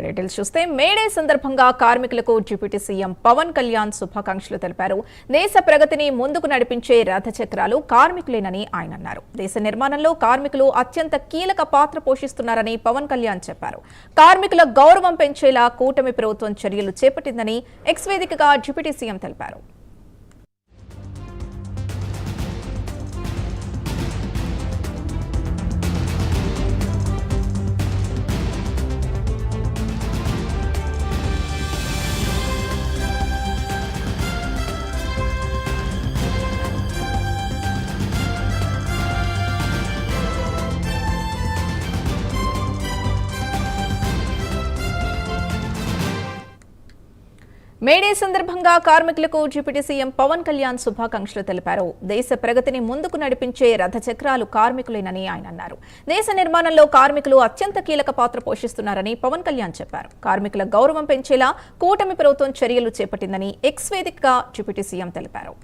Details చూస్తే May Day సందర్భంగా కార్మికులకు డిప్యూటీ సీఎం పవన్ కళ్యాణ్ శుభాకాంక్షలు తెలిపారు. దేశ ప్రగతిని ముందుకు నడిపించే రథచక్రాలు కార్మికులేనని ఆయన అన్నారు. దేశ నిర్మాణంలో కార్మికులు అత్యంత కీలక పాత్ర పోషిస్తున్నారని పవన్ కళ్యాణ్ చెప్పారు. కార్మికుల గౌరవం పెంచేలా కూటమి ప్రభుత్వం చర్యలు చేపట్టిందని ఎక్స్ వేదికగా డిప్యూటీ సీఎం తెలిపారు. మేడే సందర్భంగా కార్మికులకు డిప్యూటీ సీఎం పవన్ కళ్యాణ్ శుభాకాంక్షలు తెలిపారు. దేశ ప్రగతిని ముందుకు నడిపించే రథచక్రాలు కార్మికులేనని ఆయన అన్నారు. దేశ నిర్మాణంలో కార్మికులు అత్యంత కీలక పాత్ర పోషిస్తున్నారని పవన్ కళ్యాణ్ చెప్పారు. కార్మికుల గౌరవం పెంచేలా కూటమి ప్రభుత్వం చర్యలు చేపట్టిందని ఎక్స్ వేదికగా డిప్యూటీ సీఎం తెలిపారు.